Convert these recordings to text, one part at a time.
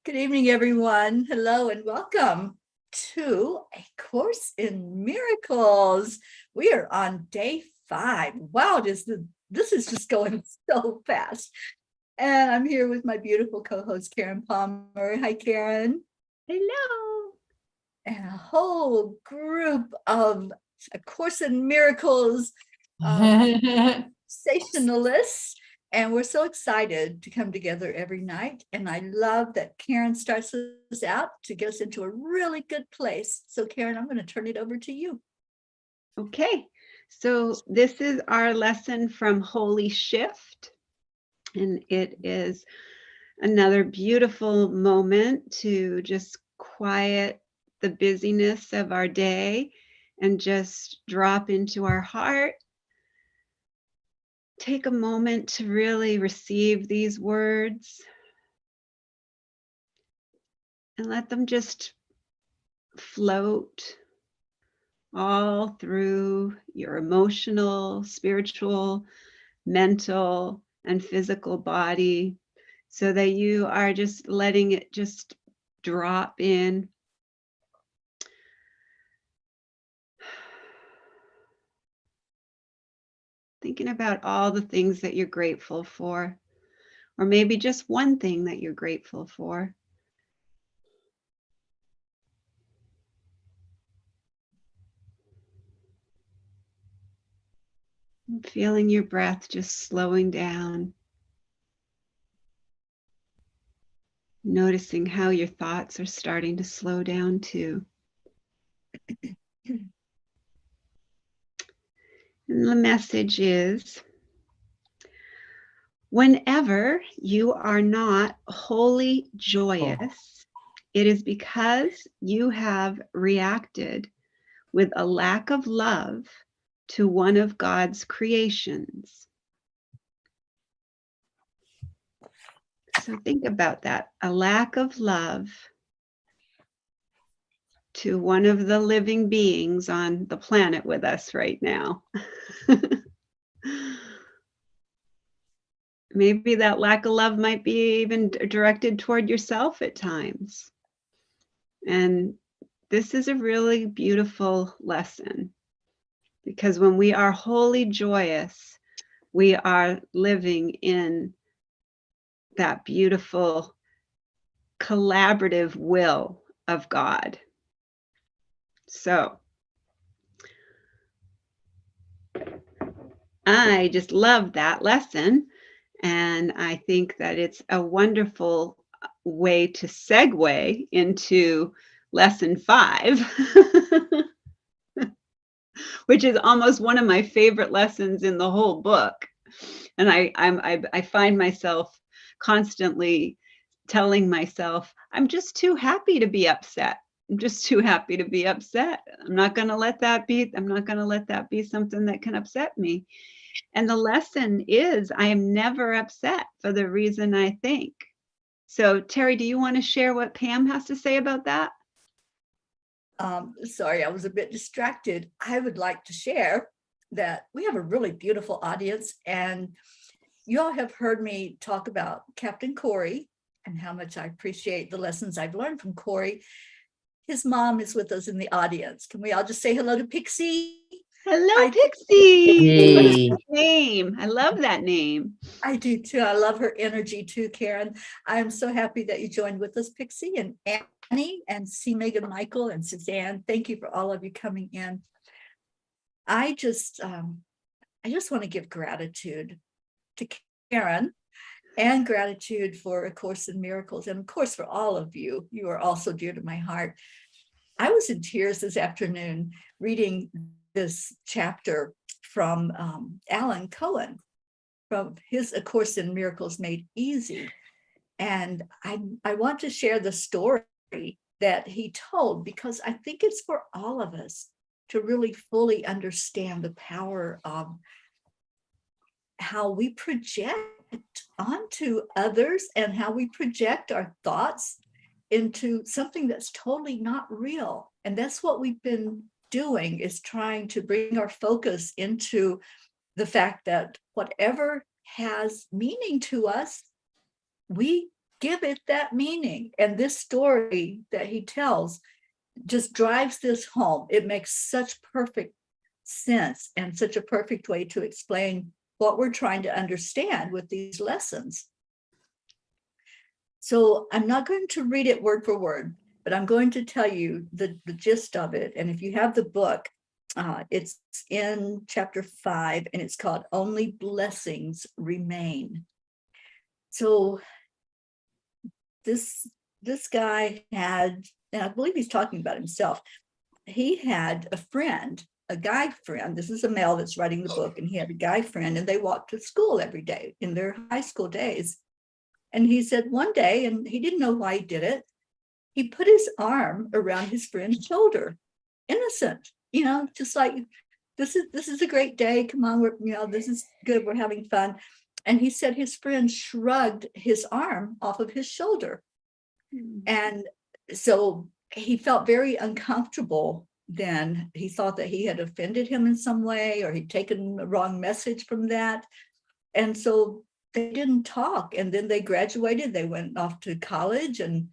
Good evening, everyone. Hello and welcome to A Course in Miracles. We are on day 5. Wow, this is just going so fast. And I'm here with my beautiful co-host, Karen Palmer. Hi, Karen. Hello. And a whole group of A Course in Miracles sensationalists. And we're so excited to come together every night. And I love that Karen starts us out to get us into a really good place. So Karen, I'm going to turn it over to you. Okay, so this is our lesson from Holy Shift. And it is another beautiful moment to just quiet the busyness of our day and just drop into our heart. Take a moment to really receive these words and let them just float all through your emotional, spiritual, mental, and physical body so that you are just letting it just drop in. Thinking about all the things that you're grateful for, or maybe just one thing that you're grateful for. And feeling your breath just slowing down. Noticing how your thoughts are starting to slow down too. And the message is, whenever you are not wholly joyous, it is because you have reacted with a lack of love to one of God's creations. So think about that, a lack of love to one of the living beings on the planet with us right now. Maybe that lack of love might be even directed toward yourself at times. And this is a really beautiful lesson, because when we are wholly joyous, we are living in that beautiful collaborative will of God. So I just love that lesson. And I think that it's a wonderful way to segue into lesson 5, which is almost one of my favorite lessons in the whole book. And I find myself constantly telling myself, I'm just too happy to be upset. I'm just too happy to be upset. I'm not going to let that be something that can upset me. And the lesson is, I am never upset for the reason I think. So Teri, do you want to share what Pam has to say about that? Sorry, I was a bit distracted. I would like to share that we have a really beautiful audience, and you all have heard me talk about Captain Corey and how much I appreciate the lessons I've learned from Corey. His mom is with us in the audience. Can we all just say hello to Pixie? Hello, Pixie. What a good name. I love that name. I do too. I love her energy too, Karen. I'm so happy that you joined with us, Pixie, and Annie, and C. Megan Michael, and Suzanne. Thank you for all of you coming in. I just want to give gratitude to Karen, and gratitude for A Course in Miracles, and of course for all of you. You are also dear to my heart. I was in tears this afternoon reading this chapter from Alan Cohen, from his A Course in Miracles Made Easy. And I want to share the story that he told, because I think it's for all of us to really fully understand the power of how we project onto others and how we project our thoughts into something that's totally not real. And that's what we've been doing, is trying to bring our focus into the fact that whatever has meaning to us we give it that meaning. And this story that he tells just drives this home. It makes such perfect sense and such a perfect way to explain what we're trying to understand with these lessons. So I'm not going to read it word for word, but I'm going to tell you the gist of it. And if you have the book, it's in chapter 5, and it's called Only Blessings Remain. So this guy had, and I believe he's talking about himself, he had a friend, a guy friend. This is a male that's writing the book, and he had a guy friend, and they walked to school every day in their high school days. And he said one day, and he didn't know why he did it, he put his arm around his friend's shoulder, innocent, just like, this is a great day. Come on, this is good. We're having fun. And he said his friend shrugged his arm off of his shoulder. And so he felt very uncomfortable then. He thought that he had offended him in some way, or he'd taken the wrong message from that. And so they didn't talk. And then they graduated, they went off to college. And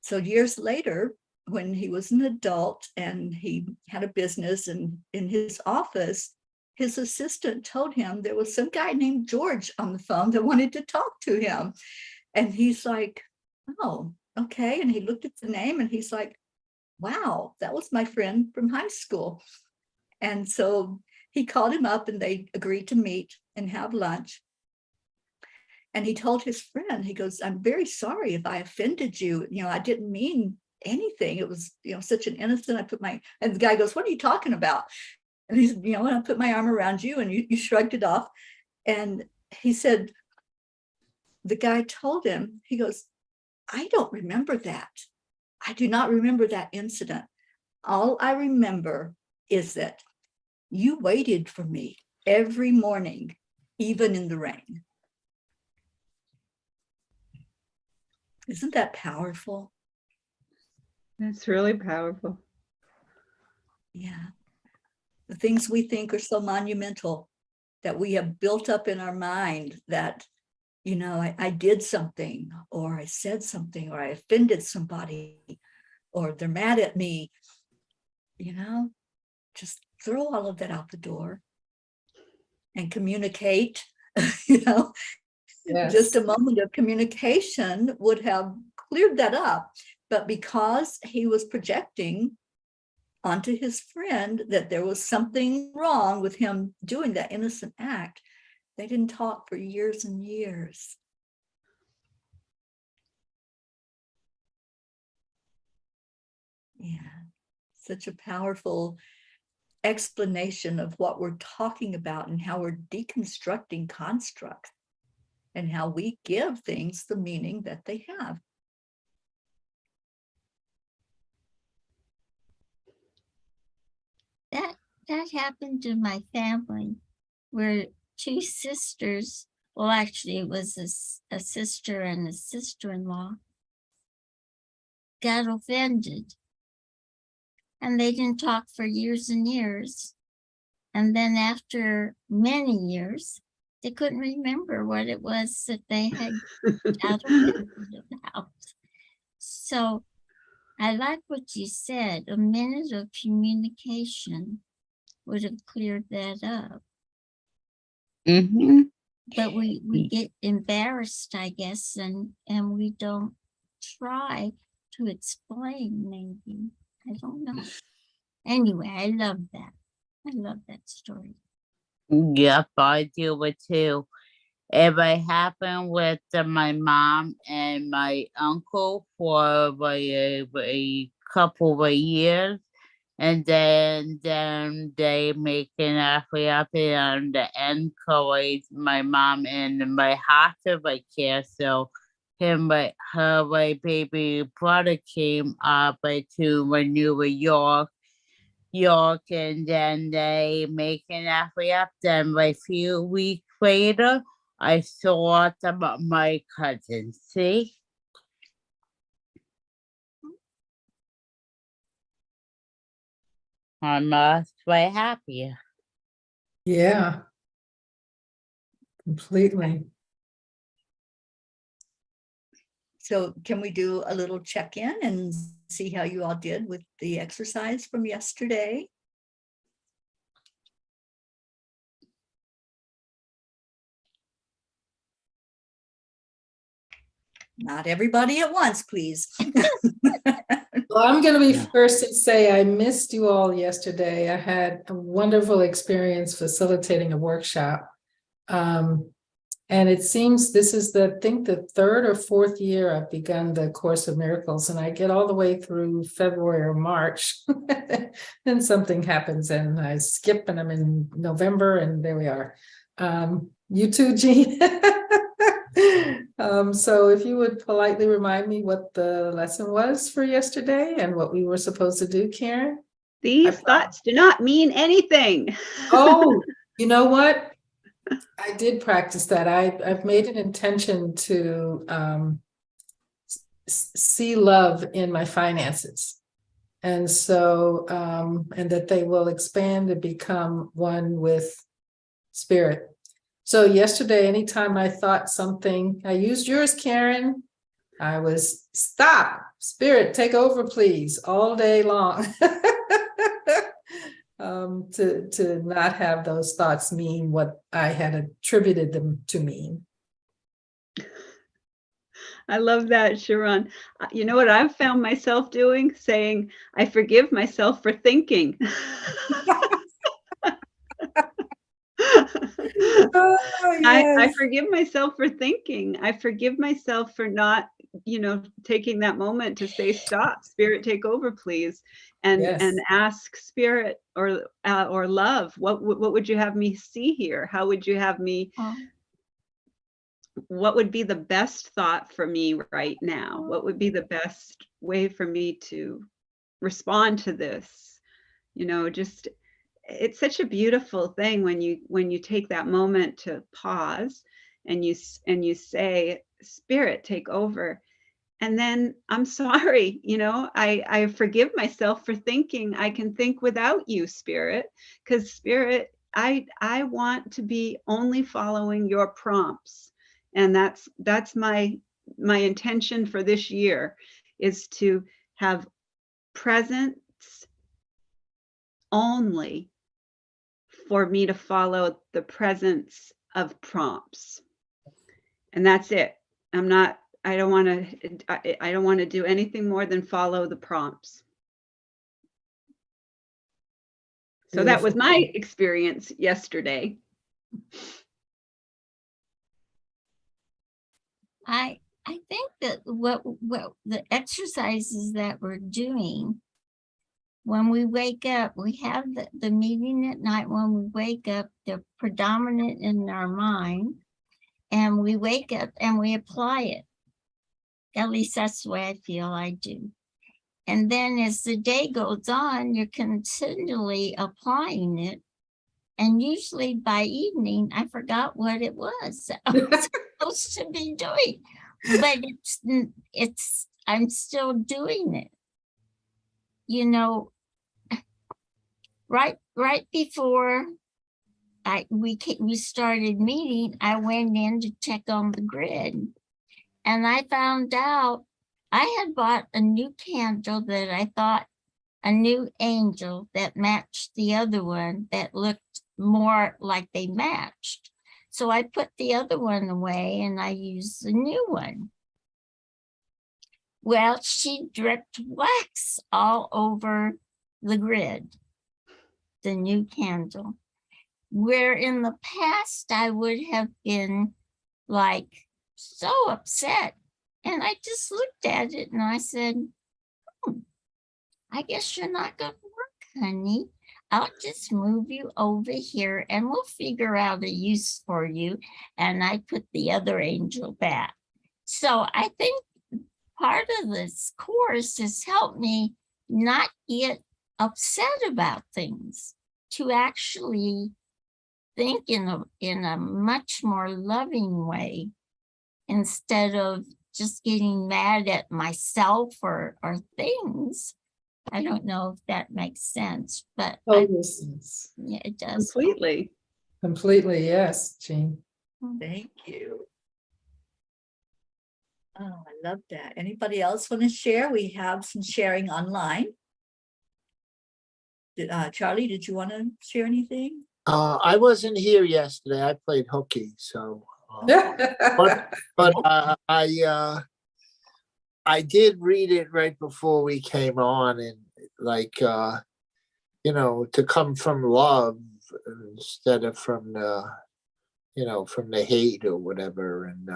so years later, when he was an adult and he had a business, and in his office, his assistant told him there was some guy named George on the phone that wanted to talk to him. And he's like, oh, okay. And he looked at the name and he's like, wow, that was my friend from high school. And so he called him up, and they agreed to meet and have lunch. And he told his friend, he goes, I'm very sorry if I offended you. I didn't mean anything. It was, such an innocent, and the guy goes, what are you talking about? And he's, when I put my arm around you and you shrugged it off. And he said, the guy told him, he goes, I don't remember that. I do not remember that incident. All I remember is that you waited for me every morning, even in the rain. Isn't that powerful? That's really powerful. Yeah. The things we think are so monumental that we have built up in our mind that, I did something, or I said something, or I offended somebody, or they're mad at me, just throw all of that out the door and communicate. Yes. Just a moment of communication would have cleared that up. But because he was projecting onto his friend that there was something wrong with him doing that innocent act, they didn't talk for years and years. Yeah, such a powerful explanation of what we're talking about and how we're deconstructing constructs and how we give things the meaning that they have. That happened to my family, where two sisters, well, actually it was a sister and a sister-in-law, got offended, and they didn't talk for years and years. And then after many years, they couldn't remember what it was that they had got offended about. So I like what you said. A minute of communication would have cleared that up. Mm-hmm. But we get embarrassed, I guess, and we don't try to explain, maybe. I don't know. Anyway, I love that. I love that story. Yep, I do it too. It happened with my mom and my uncle for a couple of years. And then they make an effort up, and the end courage my mom and my hospital care. So her baby brother came up to New York, and then they make an effort up. Then a few weeks later, I saw them, my cousins. See. I'm quite happy. Yeah. Completely. So can we do a little check-in and see how you all did with the exercise from yesterday? Not everybody at once, please. Well, I'm going to be first to say I missed you all yesterday. I had a wonderful experience facilitating a workshop. And it seems this is I think the third or fourth year I've begun the Course of Miracles, and I get all the way through February or March. Then something happens and I skip and I'm in November and there we are. You too, Jean. So if you would politely remind me what the lesson was for yesterday and what we were supposed to do, Karen? These thoughts do not mean anything. Oh, you know what? I did practice that. I've made an intention to see love in my finances. And so, and that they will expand and become one with spirit. So yesterday, anytime I thought something, I used yours, Karen. I was stop, spirit, take over, please, all day long. To not have those thoughts mean what I had attributed them to mean. I love that, Sharon. You know what I've found myself doing? Saying, I forgive myself for thinking. Oh, I forgive myself for thinking. I forgive myself for not, taking that moment to say, stop, spirit, take over, please. And ask spirit or love, what would you have me see here? How would you have me, what would be the best thought for me right now? What would be the best way for me to respond to this? Just, it's such a beautiful thing when you take that moment to pause and you say, spirit, take over. And then I'm sorry, I forgive myself for thinking I can think without you, spirit, because spirit, I want to be only following your prompts. And that's my intention for this year, is to have presence only for me to follow the presence of prompts. And that's it. I don't want to do anything more than follow the prompts. So that was my experience yesterday. I think that what the exercises that we're doing when we wake up, we have the meeting at night. When we wake up, they're predominant in our mind, and we wake up and we apply it. At least that's the way I feel I do. And then as the day goes on, you're continually applying it. And usually by evening, I forgot what it was that I was supposed to be doing. But I'm still doing it. Right before we started meeting, I went in to check on the grid. And I found out I had bought a new candle that I thought, a new angel that matched the other one that looked more like they matched. So I put the other one away and I used the new one. Well, she dripped wax all over the grid, the new candle. Where in the past I would have been like, so upset. And I just looked at it and I said, I guess you're not going to work, honey. I'll just move you over here and we'll figure out a use for you. And I put the other angel back. So I think part of this course has helped me not get upset about things, to actually think in a much more loving way, instead of just getting mad at myself or things. I don't know if that makes sense, but yeah, it does. Completely, yes, Jean. Thank you. Oh, I love that. Anybody else want to share? We have some sharing online. Charlie, did you want to share anything? I wasn't here yesterday. I played hooky, so. But I did read it right before we came on, and like to come from love instead of from the from the hate or whatever, and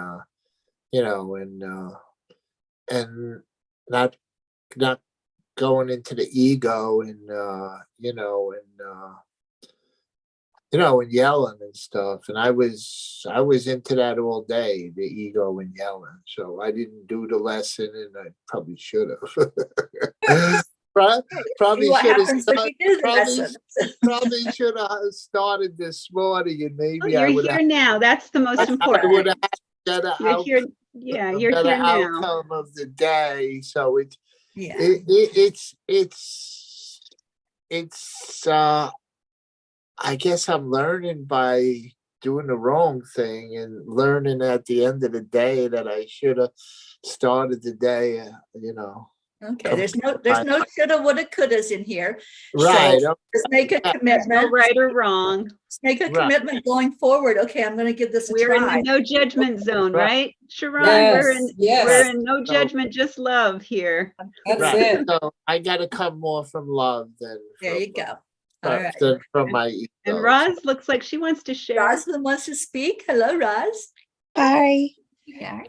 and not going into the ego and and yelling and stuff. And I was into that all day, the ego and yelling. So I didn't do the lesson, and I probably should have. Probably What should have happens when you do the lesson? probably should have started this morning, and Oh, maybe you're I would here have. now. That's the most I would important. have had better You're here. outcome, Yeah, a you're better here now. outcome of the day. So Yeah. it's I guess I'm learning by doing the wrong thing, and learning at the end of the day that I should have started the day, Okay, there's no shoulda, woulda, couldas in here. Right. So just make a No commitment. right or wrong. Just make a Right. commitment going forward. Okay, I'm going to give this a We're in try. the no judgment zone, Right. right? Sharon, Yes, yes. we're in no So- judgment, just love here. That's Right. it. So I got to come more from love than There from, you go. All right. than from my ego. And Roz looks like she wants to share. Rosalind wants to speak. Hello, Roz. Hi. Yeah.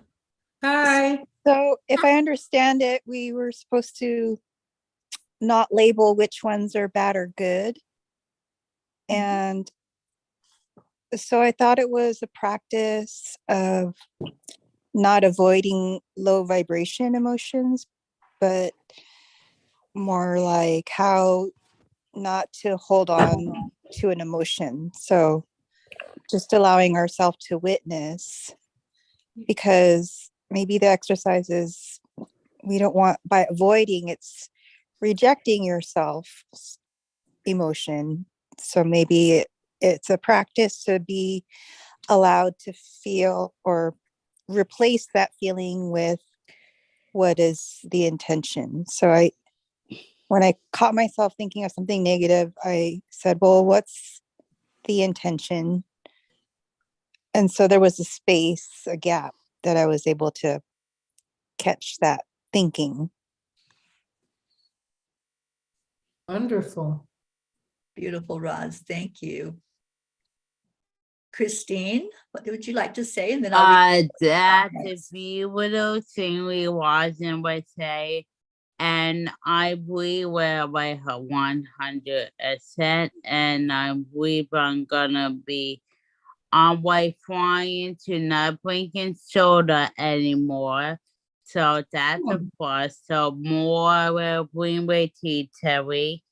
Hi. So if I understand it, we were supposed to not label which ones are bad or good. And so I thought it was a practice of not avoiding low vibration emotions, but more like how not to hold on to an emotion. So just allowing ourselves to witness, because maybe the exercises we don't want, by avoiding, it's rejecting yourself's emotion. So maybe it's a practice to be allowed to feel, or replace that feeling with what is the intention. So when I caught myself thinking of something negative, I said, well, what's the intention? And so there was a space, a gap, that I was able to catch that thinking. Wonderful. Beautiful, Roz. Thank you. Christine, what would you like to say? And then I'll That the comments. beautiful thing we watching would say, and I believe we're by her 100%, and I believe I'm gonna be on way flying to not drinking soda anymore. So that's a plus. So more will bring with tea, Teri.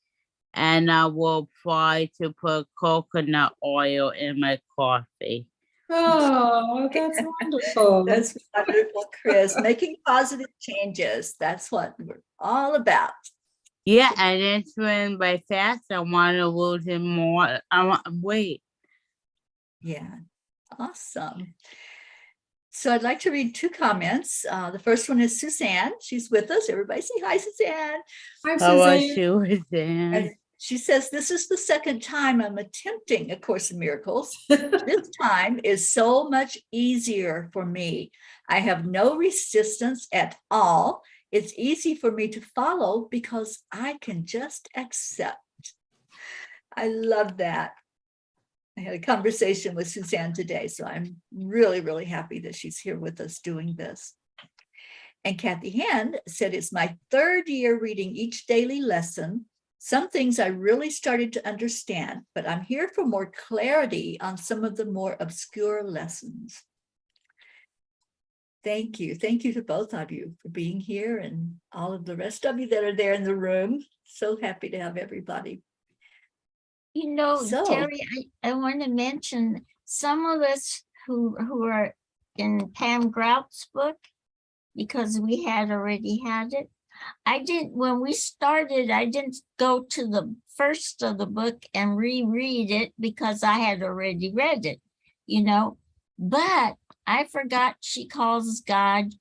And I will try to put coconut oil in my coffee. Oh, that's wonderful. That's wonderful, Chris. Making positive changes. That's what we're all about. Yeah, and it's when by fast I want to lose it more. I want weight. Yeah, awesome. So I'd like to read two comments. The first one is Suzanne. She's with us. Everybody say hi, Suzanne. Hi, How about Suzanne. you, Dan? And she says, this is the second time I'm attempting A Course in Miracles. This time is so much easier for me. I have no resistance at all. It's easy for me to follow because I can just accept. I love that. I had a conversation with Suzanne today, so I'm really, really happy that she's here with us doing this. And Kathy Hand said, it's my third year reading each daily lesson. Some things I really started to understand, but I'm here for more clarity on some of the more obscure lessons. Thank you. Thank you to both of you for being here, and all of the rest of you that are there in the room. So happy to have everybody. You know, So- Terry, I want to mention some of us who are in Pam Grout's book, because we had already had it. When we started, I didn't go to the first of the book and reread it because I had already read it, but I forgot she calls God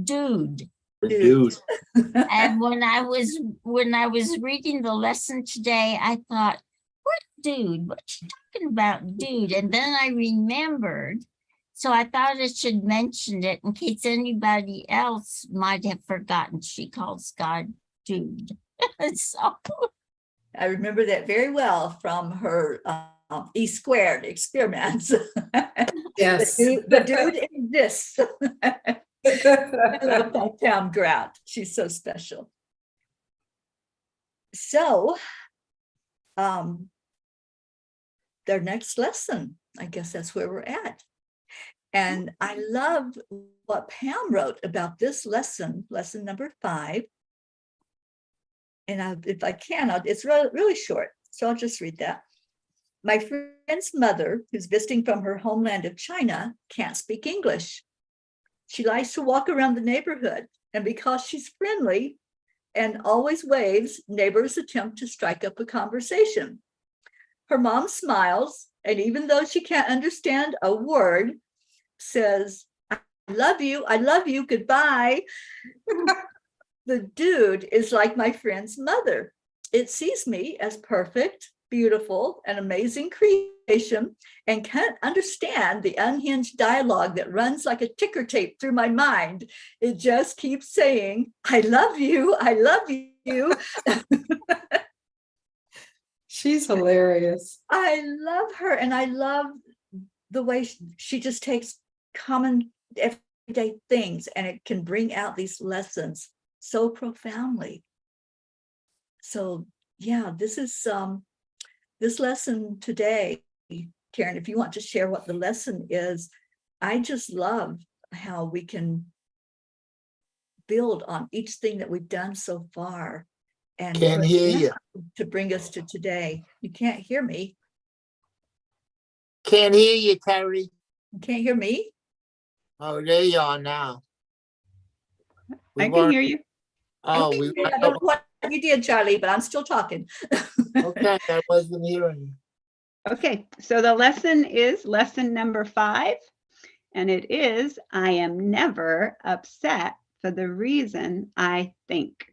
dude. Dude. And when I was reading the lesson today, I thought, what dude? What you talking about, dude? And then I remembered. So I thought I should mention it in case anybody else might have forgotten. She calls God dude. So I remember that very well from her E squared experiments. Yes. The dude exists. I love that Pam Grant. She's so special. So, their next lesson, I guess that's where we're at. And I love what Pam wrote about this lesson, lesson number 5. And if I can, it's really short, so I'll just read that. My friend's mother, who's visiting from her homeland of China, can't speak English. She likes to walk around the neighborhood, and because she's friendly and always waves, neighbors attempt to strike up a conversation. Her mom smiles, and even though she can't understand a word, says, I love you, goodbye. The dude is like my friend's mother. It sees me as perfect, beautiful, and amazing creation, and can't understand the unhinged dialogue that runs like a ticker tape through my mind. It just keeps saying, I love you, I love you. She's hilarious. I love her, and I love the way she just takes common everyday things and it can bring out these lessons so profoundly. So yeah, this is this lesson today, Karen, if you want to share what the lesson is, I just love how we can build on each thing that we've done so far. And Can't hear you. to bring us to today. You can't hear me. Can't hear you, Teri. You can't hear me? Oh, there you are now. I can hear you. Oh, I don't know what you did, Charlie, but I'm still talking. okay, I wasn't hearing you. Okay, so the lesson is lesson number 5, and it is, I am never upset for the reason I think.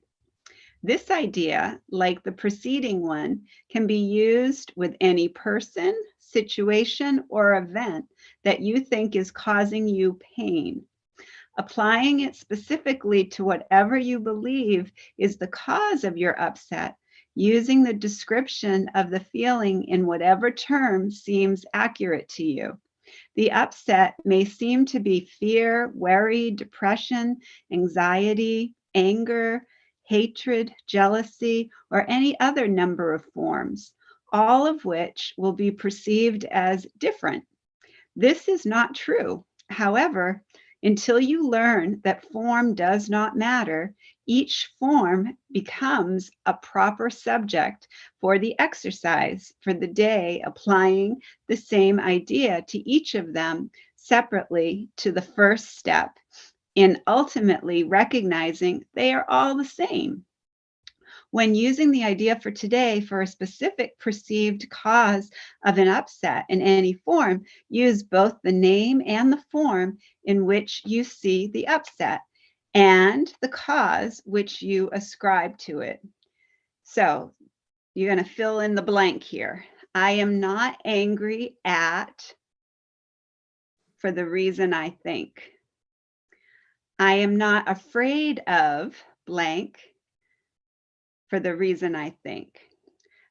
This idea, like the preceding one, can be used with any person, situation, or event that you think is causing you pain. Applying it specifically to whatever you believe is the cause of your upset, using the description of the feeling in whatever term seems accurate to you. The upset may seem to be fear, worry, depression, anxiety, anger, hatred, jealousy, or any other number of forms, all of which will be perceived as different. This is not true. However, until you learn that form does not matter, each form becomes a proper subject for the exercise for the day, applying the same idea to each of them separately to the first step in ultimately recognizing they are all the same. When using the idea for today for a specific perceived cause of an upset in any form, use both the name and the form in which you see the upset and the cause which you ascribe to it. So you're going to fill in the blank here. I am not angry at for the reason I think. I am not afraid of blank for the reason I think.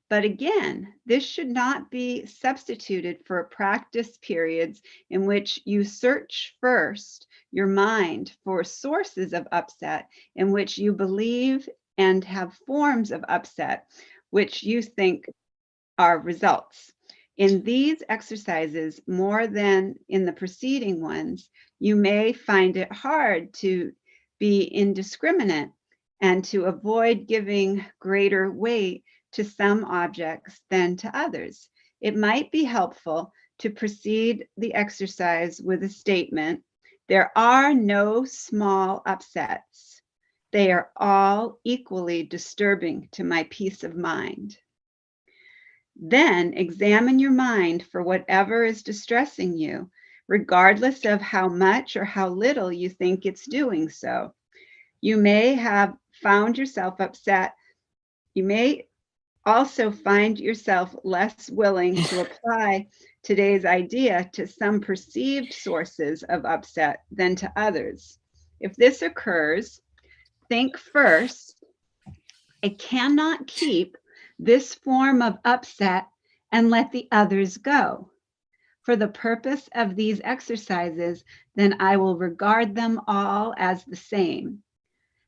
But again, this should not be substituted for practice periods in which you search first your mind for sources of upset in which you believe and have forms of upset which you think are results. In these exercises, more than in the preceding ones, you may find it hard to be indiscriminate and to avoid giving greater weight to some objects than to others. It might be helpful to precede the exercise with a statement, there are no small upsets. They are all equally disturbing to my peace of mind. Then examine your mind for whatever is distressing you. regardless of how much or how little you think it's doing so. You may have found yourself upset. You may also find yourself less willing to apply today's idea to some perceived sources of upset than to others. If this occurs, think first, I cannot keep this form of upset and let the others go. For the purpose of these exercises, then I will regard them all as the same.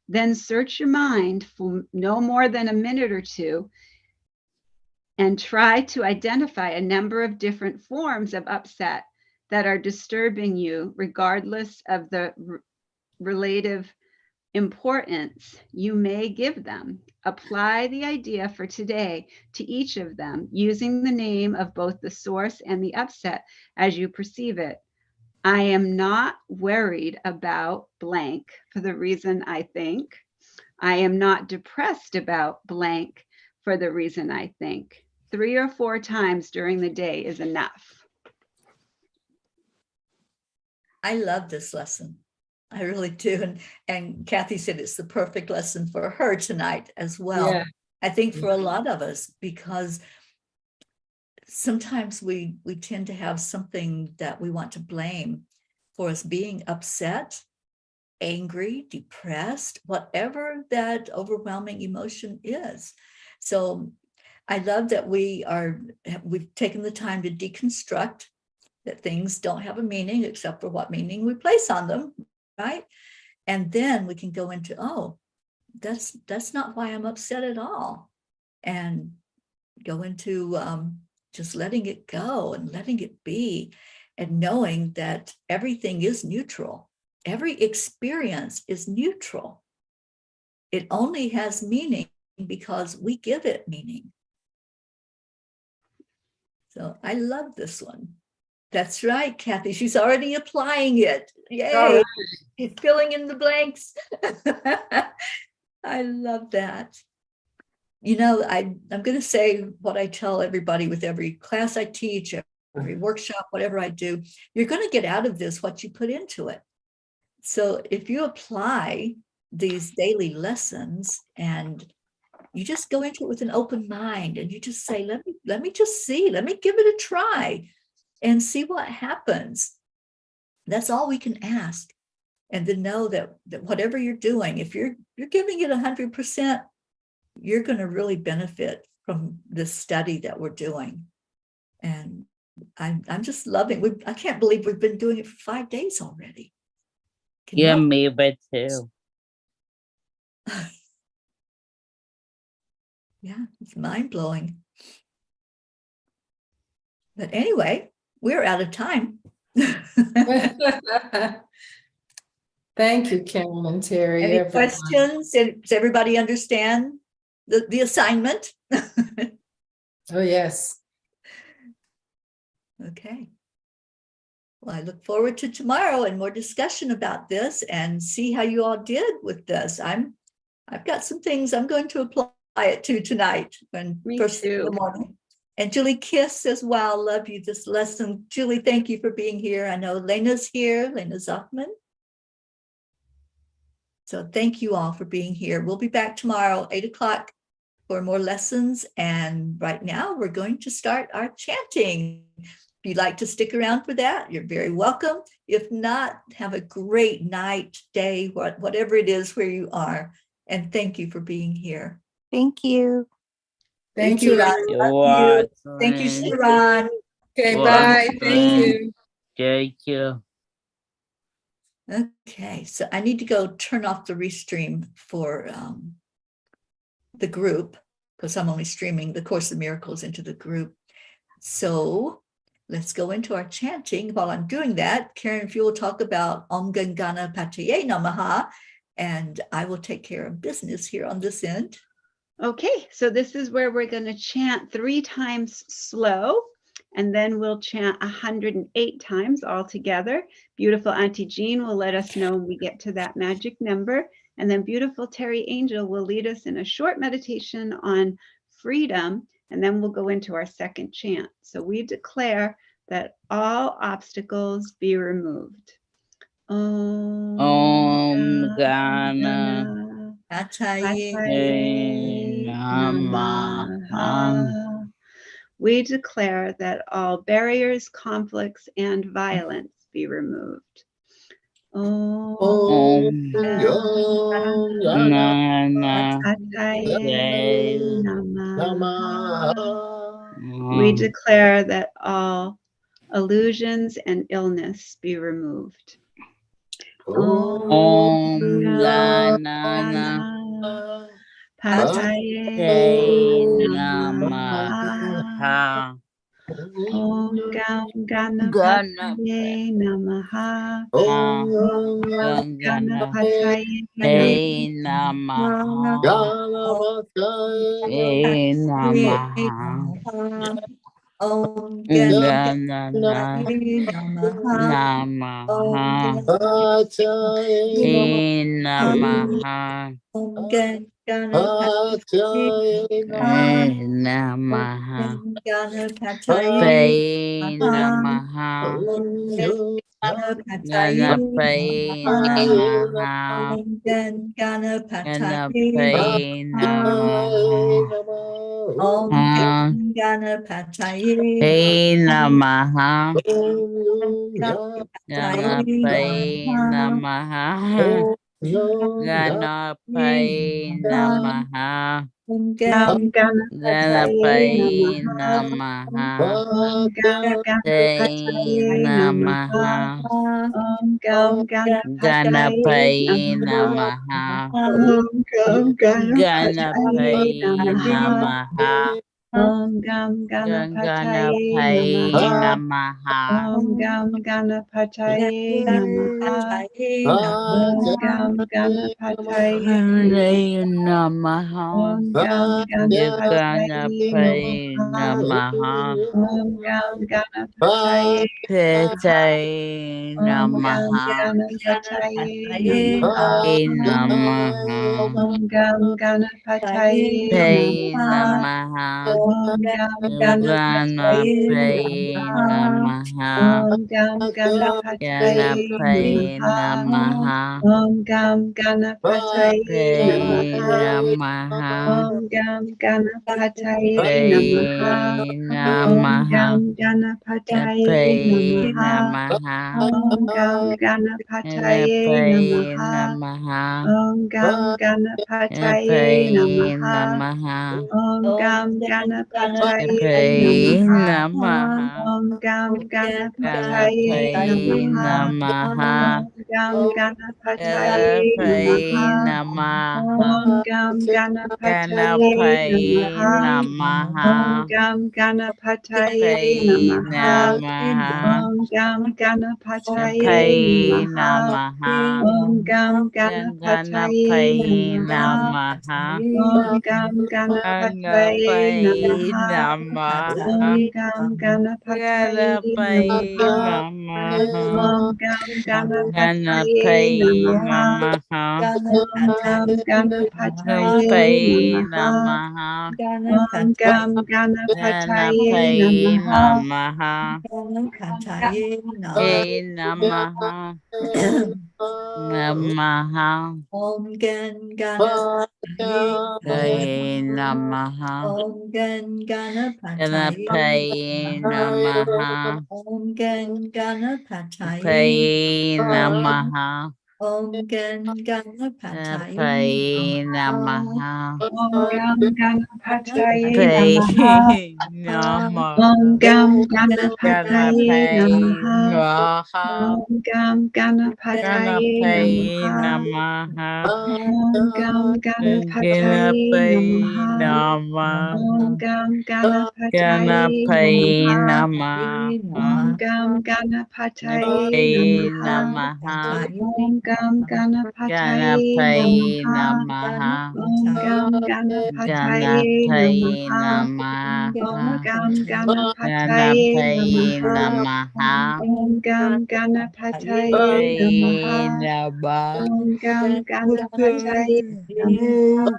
Then search your mind for no more than a minute or two and try to identify a number of different forms of upset that are disturbing you, regardless of the relative importance you may give them. Apply the idea for today to each of them, using the name of both the source and the upset as you perceive it. I am not worried about blank for the reason I think. I am not depressed about blank for the reason I think. 3 or 4 times during the day is enough. I love this lesson. I really do. And Kathy said it's the perfect lesson for her tonight as well. Yeah. I think for a lot of us, because sometimes we tend to have something that we want to blame for us being upset, angry, depressed, whatever that overwhelming emotion is. So I love that we've taken the time to deconstruct that things don't have a meaning except for what meaning we place on them, right? And then we can go into, oh, that's not why I'm upset at all. And go into just letting it go and letting it be, and knowing that everything is neutral. Every experience is neutral. It only has meaning because we give it meaning. So I love this one. That's right, Kathy. She's already applying it. Yay. All She's filling in the blanks. I love that. You know, I'm going to say what I tell everybody with every class I teach, every workshop, whatever I do. You're going to get out of this what you put into it. So if you apply these daily lessons and you just go into it with an open mind and you just say, let me just see, let me give it a try and see what happens. That's all we can ask. And then know that whatever you're doing, if you're giving it 100%, you're going to really benefit from this study that we're doing. And I'm just loving. I can't believe we've been doing it for 5 days already. Yeah, me but too. Yeah, it's mind-blowing. But anyway, we're out of time. Thank you, Karen and Teri. Any everyone. questions? Does everybody understand the assignment? Oh, yes. Okay. Well, I look forward to tomorrow and more discussion about this and see how you all did with this. I've got some things I'm going to apply it to tonight when first thing in the morning. And Julie Kiss as well. Love you this lesson. Julie, thank you for being here. I know Lena's here, Lena Zoffman. So thank you all for being here. We'll be back tomorrow, 8 o'clock for more lessons. And right now we're going to start our chanting. If you'd like to stick around for that, you're very welcome. If not, have a great night, day, whatever it is where you are. And thank you for being here. Thank you. Thank you. Thank you, Sharon. Okay, bye. Thank you. Thank you. Okay, so I need to go turn off the restream for the group because I'm only streaming the Course of Miracles into the group. So let's go into our chanting. While I'm doing that, Karen, if you will talk about Om Gam Ganapataye Namaha, and I will take care of business here on this end. Okay, so this is where we're going to chant 3 times slow, and then we'll chant 108 times all together. Beautiful Auntie Jean will let us know when we get to that magic number. And then beautiful Teri Angel will lead us in a short meditation on freedom, and then we'll go into our second chant. So we declare that all obstacles be removed. Om Om Ganapataye Ataye Namaha. We declare that all barriers, conflicts, and violence be removed. Om Ganapataye Namaha. We declare that all illusions and illness be removed. Om Ganapataye Namaha. Om Gam Ganapataye Namaha. Om Ganapataye Namaha. Namaha. Om Namaha. Namaha. Ganapay Namaha. Om Ganapataye Namaha. Om Gam Ganapataye Namaha. Om Gam Ganapataye Ganapay Namaha. Namaha. Om Gam Ganapataye Ganapay Namaha. Namaha. Om Gam Ganapataye Ganapay Namaha. Namaha. Om Gam Ganapataye Namaha. Om Gam Ganapataye Namaha. Om Gam Ganapataye Ganapay Namaha. Namaha. Om Gam Ganapataye Petay Om Gam Namaha. Ganapataye Namaha. Namaha. Om Gam Ganapataye Pay Namaha. Namaha. Om Gam Ganapataye Ganapay Namaha. Namaha. Om Gam Ganapataye Ganapay Namaha. Namaha. Om Gam Ganapataye Pay Namaha. Namaha. Om Gam Ganapataye Namaha. Pay Om Namaha. Gam Ganapataye Pay Namaha. Namaha. Om Gam Ganapataye Ganapay Namaha. Namaha. Om Gam Ganapataye Pay Namaha. Namaha. Om Gam Ganapataye Pay Namaha. Namaha. Om Gam Ganapataye Ganapay Namaha. Namaha. Om Gam Ganapataye Ganapay Namaha. Namaha. Om Gam Ganapataye Ganapay Namaha. Om Namaha. Gam Ganapataye Pay Namaha. Namaha. Om Gam Ganapataye Pay Namaha. Namaha. Om Gam Ganapataye Ganapay Namaha. Namaha. Om Gam Ganapataye Ganapay Namaha. Namaha. Om Gam Ganapataye Ganapay Namaha. Namaha. Om Gam Ganapataye Ganapay Namaha. Namaha. Om Gam Ganapataye Ganapay Namaha. Namaha. Om Gam Ganapataye Ganapay Namaha. Namaha. Om Hey Namaha. Namaha. Om Gan Ganapataye Hey Namaha. Namaha. Om Gan Ganapataye Ganapay Namaha. Namaha. Om Gan Ganapataye Pay Namaha. Om Gan Ganapataye Pay Namaha. Om Gam Ganapataye Namaha. Pay Namaha. Om Gam Ganapataye Ganapay Namaha. Namaha. Om Gam Ganapataye Ganapay Namaha. Namaha. Om Gam Ganapataye Ganapay Namaha. Om Namaha. Gam Ganapataye Ganapay Namaha. Om Namaha. Gam Ganapataye Pay Namaha. Namaha. Om Gam Ganapataye Ganapay Namaha. Namaha. Om Gam Ganapataye Ganapay Namaha. Om Namaha. Gam Ganapataye Ganapay Namaha. Namaha. Om Gam Ganapataye Pay Namaha. Namaha. Om Gam Ganapataye Namaha.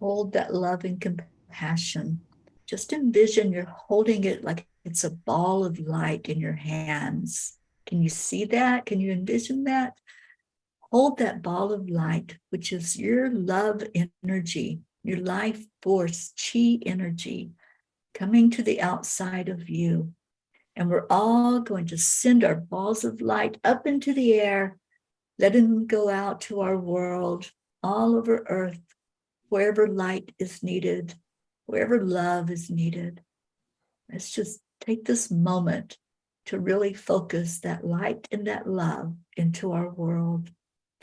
Hold that love and compassion. Just envision you're holding it like it's a ball of light in your hands. Can you see that? Can you envision that? Hold that ball of light, which is your love energy, your life force, chi energy, coming to the outside of you. And we're all going to send our balls of light up into the air, letting them go out to our world, all over Earth, wherever light is needed, wherever love is needed. Let's just take this moment to really focus that light and that love into our world.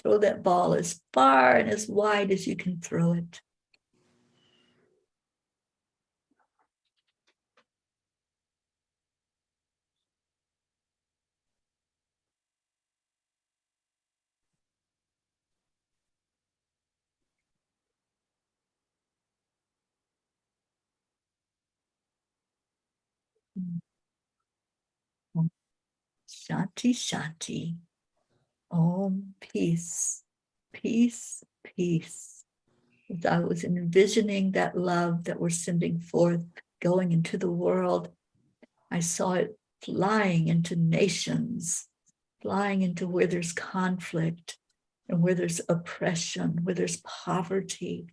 Throw that ball as far and as wide as you can throw it. Shanti, Shanti. Om, peace, peace, peace. As I was envisioning that love that we're sending forth, going into the world, I saw it flying into nations, flying into where there's conflict and where there's oppression, where there's poverty.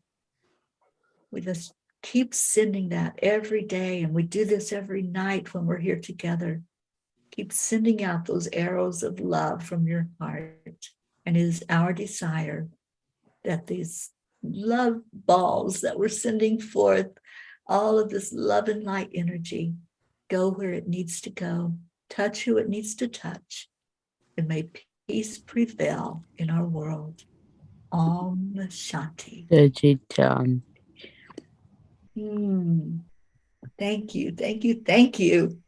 We just keep sending that every day, and we do this every night when we're here together. Keep sending out those arrows of love from your heart. And it is our desire that these love balls that we're sending forth, all of this love and light energy, go where it needs to go, touch who it needs to touch, and may peace prevail in our world. Om Shanti. Digital. Thank you, thank you, thank you.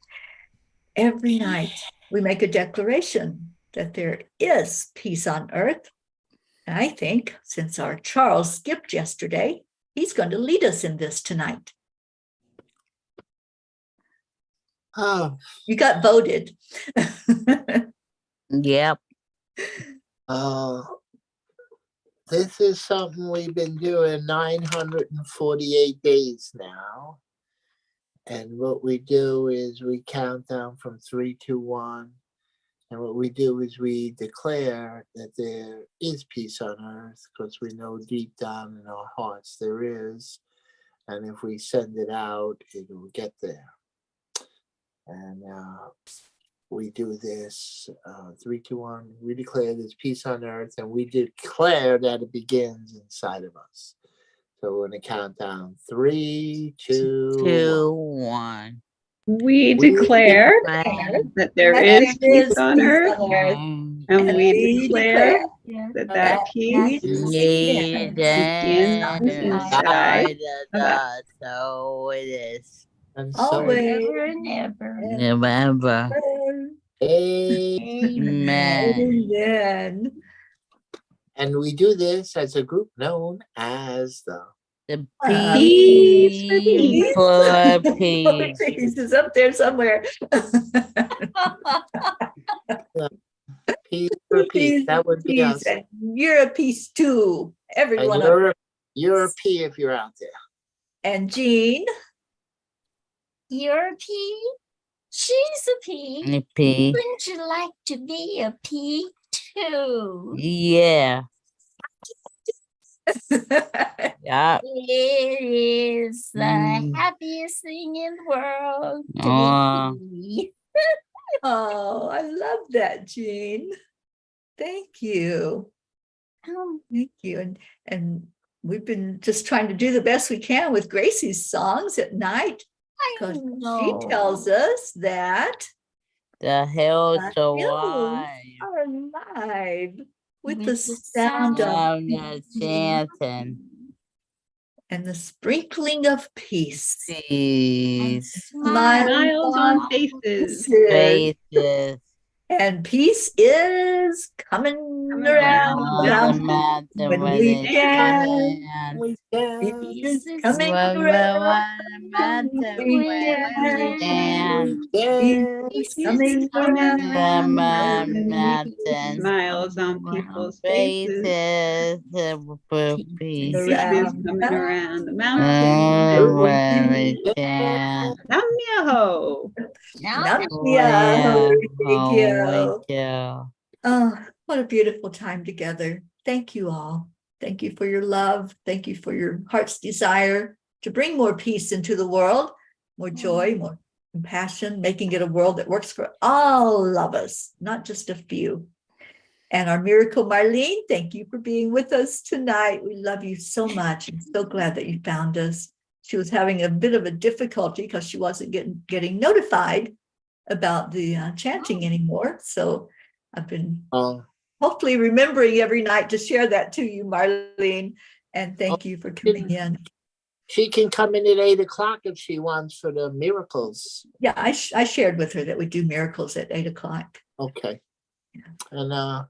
Every night we make a declaration that there is peace on earth. And I think since our Charles skipped yesterday, he's going to lead us in this tonight. Oh, You got voted. Yep. this is something we've been doing 948 days now. And what we do is we count down from 3 to 1. And what we do is we declare that there is peace on earth, because we know deep down in our hearts there is. And if we send it out, it will get there. And we do this 3 to 1. We declare there's peace on earth, and we declare that it begins inside of us. So we're going to count down 3, 2, 2, 1. We declare that there is peace on earth, and we declare that peace Need begins inside of us. So it is. and so Always. Ever and ever. Remember. Amen. Amen. And we do this as a group known as the The Peace for peace for peace. Peace is up there somewhere. Peace for Peace. That would be us. And you're a piece too. And Everyone. you're a P if you're out there. And Jean. You're a P. She's a P. The P. Wouldn't you like to be a P too? Yeah. Yeah. It is the Mm. happiest thing in the world to Aw. be. Oh, I love that, Jean. Thank you. Thank you. And we've been just trying to do the best we can with Gracie's songs at night. I Because she know. tells us that The hills the are hills wide. are alive with With the the sound of I'm not chanting. and the sprinkling of peace. Peace. Smiles on faces. Faces. And peace is coming around the around mountain the when mountain we when can. We can. Peace is is coming Well, around the when mountain we when we can. can. Yes. Peace Peace coming coming around around when we Mountain Smiles on people's faces. faces will Peace be Peace is around the coming around the mountain mountain. when when we can. Nam Myoho. now. Nam Well, Myoho Renge Kyo. we do. Oh, what a beautiful time together. Thank you all. Thank you for your love. Thank you for your heart's desire to bring more peace into the world, more joy, more compassion, making it a world that works for all of us, not just a few. And our miracle Marlene, thank you for being with us tonight. We love you so much. I'm so glad that you found us. She was having a bit of a difficulty because she wasn't getting notified about the chanting anymore. So I've been hopefully remembering every night to share that to you, Marlene. And thank you for coming in. She can come in at 8 o'clock if she wants for the miracles. Yeah, I shared with her that we do miracles at 8 o'clock. Okay. And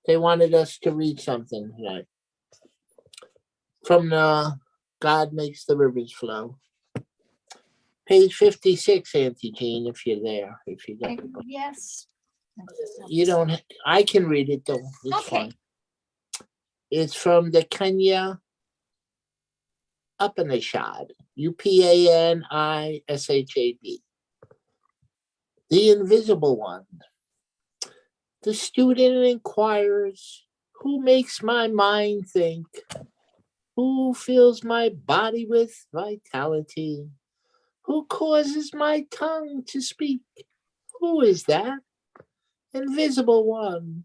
they wanted us to read something tonight from the God Makes the Rivers Flow. Page 56, Auntie Jean, if you're there. If you got the book. Yes. You don't, I can read it though. It's Okay. fine. It's from the Kenya Upanishad, Upanishad. The Invisible One. The student inquires, who makes my mind think? Who fills my body with vitality? Who causes my tongue to speak? Who is that? Invisible One,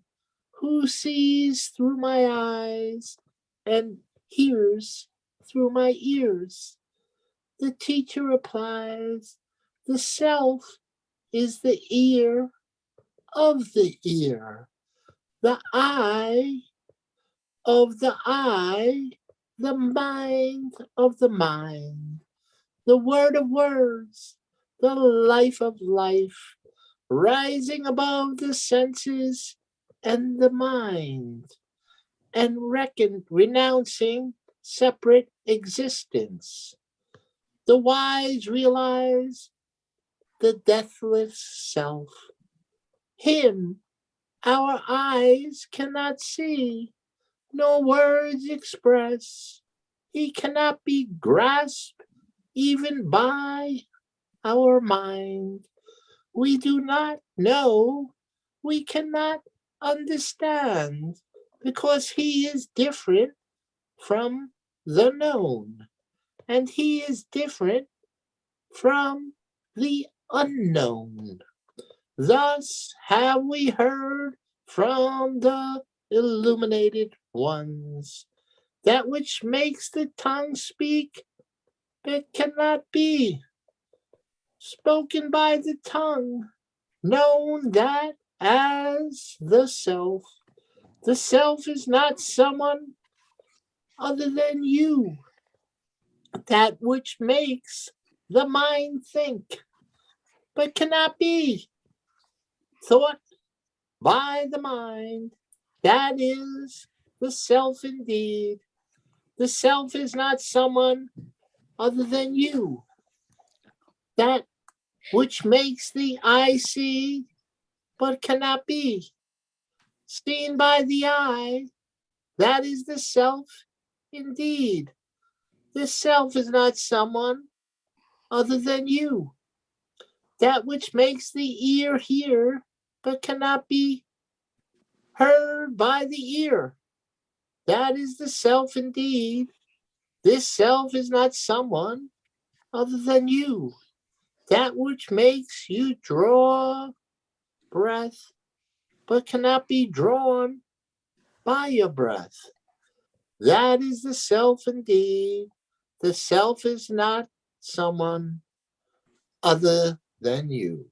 who sees through my eyes and hears through my ears. The teacher replies, the self is the ear of the ear, the eye of the eye, the mind of the mind, the word of words, the life of life, rising above the senses and the mind, and renouncing separate existence. The wise realize the deathless self. Him our eyes cannot see, no words express. He cannot be grasped even by our mind. We do not know, we cannot understand, because he is different from the known, and he is different from the unknown. Thus have we heard from the illuminated ones, that which makes the tongue speak, it cannot be spoken by the tongue, known that as the self. The self is not someone other than you, that which makes the mind think, but cannot be thought by the mind. That is the self indeed. The self is not someone other than you, that which makes the eye see, but cannot be seen by the eye. That is the self indeed. This self is not someone other than you, that which makes the ear hear, but cannot be heard by the ear. That is the self indeed. This self is not someone other than you, that which makes you draw breath, but cannot be drawn by your breath. That is the self indeed. The self is not someone other than you.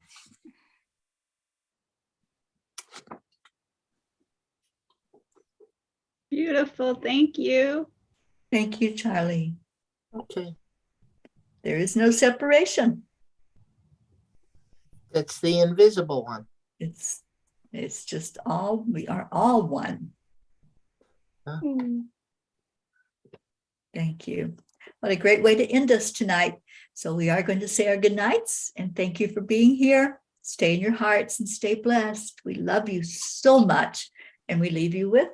Beautiful. Thank you. Thank you, Charlie. Okay. There is no separation. That's the invisible one. It's just all, we are all one. Thank you. What a great way to end us tonight. So we are going to say our good nights and thank you for being here. Stay in your hearts and stay blessed. We love you so much. And we leave you with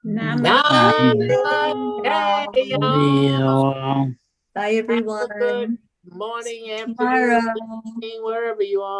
Namaste. Namaste. bye, everyone. Morning, Tomorrow. afternoon, evening, wherever you are.